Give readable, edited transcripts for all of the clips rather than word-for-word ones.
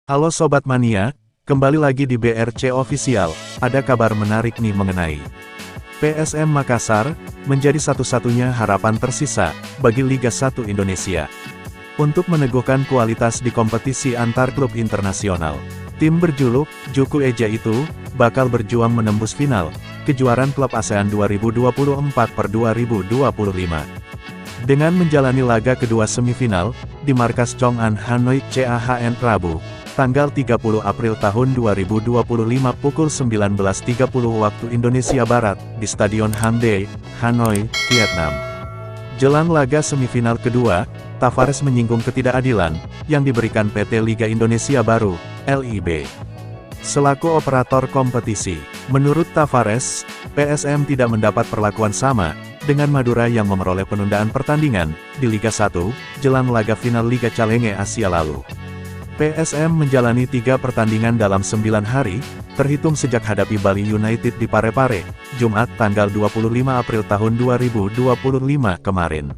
Halo Sobat Mania, kembali lagi di BRC Official. Ada kabar menarik nih mengenai PSM Makassar, menjadi satu-satunya harapan tersisa bagi Liga 1 Indonesia untuk meneguhkan kualitas di kompetisi antar klub internasional. Tim berjuluk Juku Eja itu bakal berjuang menembus final kejuaraan klub ASEAN 2024/2025. Dengan menjalani laga kedua semifinal di markas Chong'an Hanoi CAHN Rabu, tanggal 30 April tahun 2025 pukul 19.30 waktu Indonesia Barat, di Stadion Hangdae, Hanoi, Vietnam. Jelang laga semifinal kedua, Tavares menyinggung ketidakadilan yang diberikan PT Liga Indonesia Baru, LIB. Selaku operator kompetisi, menurut Tavares, PSM tidak mendapat perlakuan sama dengan Madura yang memperoleh penundaan pertandingan di Liga 1, jelang laga final Liga Challenge Asia lalu. PSM menjalani 3 pertandingan dalam 9 hari, terhitung sejak hadapi Bali United di Parepare, Jumat tanggal 25 April tahun 2025 kemarin.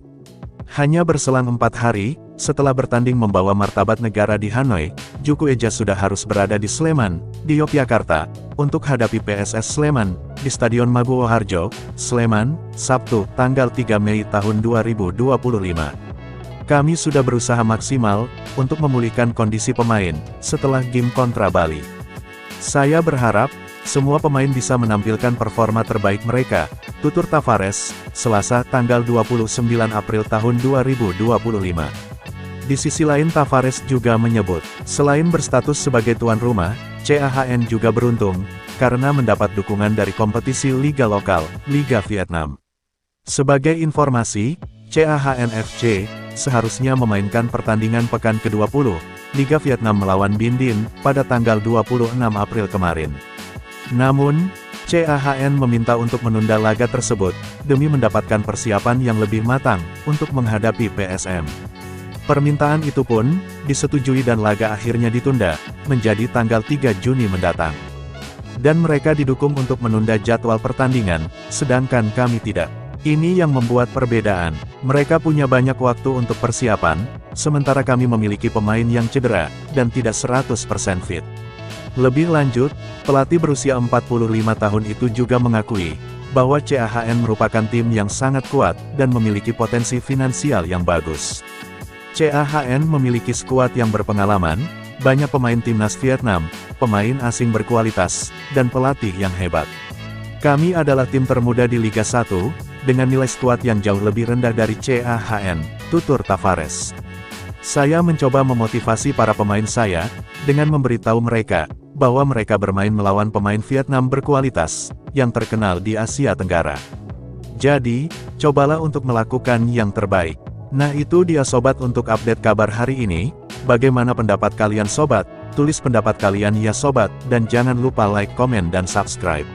Hanya berselang 4 hari, setelah bertanding membawa martabat negara di Hanoi, Juku Eja sudah harus berada di Sleman, di Yogyakarta, untuk hadapi PSS Sleman, di Stadion Maguwo Harjo, Sleman, Sabtu, tanggal 3 Mei tahun 2025. Kami sudah berusaha maksimal untuk memulihkan kondisi pemain setelah game kontra Bali. Saya berharap semua pemain bisa menampilkan performa terbaik mereka, tutur Tavares, Selasa tanggal 29 April tahun 2025. Di sisi lain Tavares juga menyebut, selain berstatus sebagai tuan rumah, CAHN juga beruntung karena mendapat dukungan dari kompetisi liga lokal, Liga Vietnam. Sebagai informasi, CAHN FC seharusnya memainkan pertandingan pekan ke-20, Liga Vietnam melawan Binh Dinh, pada tanggal 26 April kemarin. Namun, CAHN meminta untuk menunda laga tersebut, demi mendapatkan persiapan yang lebih matang, untuk menghadapi PSM. Permintaan itu pun, disetujui dan laga akhirnya ditunda, menjadi tanggal 3 Juni mendatang. Dan mereka didukung untuk menunda jadwal pertandingan, sedangkan kami tidak. Ini yang membuat perbedaan. Mereka punya banyak waktu untuk persiapan, sementara kami memiliki pemain yang cedera, dan tidak 100% fit. Lebih lanjut, pelatih berusia 45 tahun itu juga mengakui, bahwa CAHN merupakan tim yang sangat kuat, dan memiliki potensi finansial yang bagus. CAHN memiliki skuad yang berpengalaman, banyak pemain timnas Vietnam, pemain asing berkualitas, dan pelatih yang hebat. Kami adalah tim termuda di Liga 1, dengan nilai skuad yang jauh lebih rendah dari CAHN, tutur Tavares. Saya mencoba memotivasi para pemain saya, dengan memberitahu mereka, bahwa mereka bermain melawan pemain Vietnam berkualitas, yang terkenal di Asia Tenggara. Jadi, cobalah untuk melakukan yang terbaik. Nah itu dia sobat untuk update kabar hari ini. Bagaimana pendapat kalian sobat? Tulis pendapat kalian ya sobat, dan jangan lupa like, komen dan subscribe.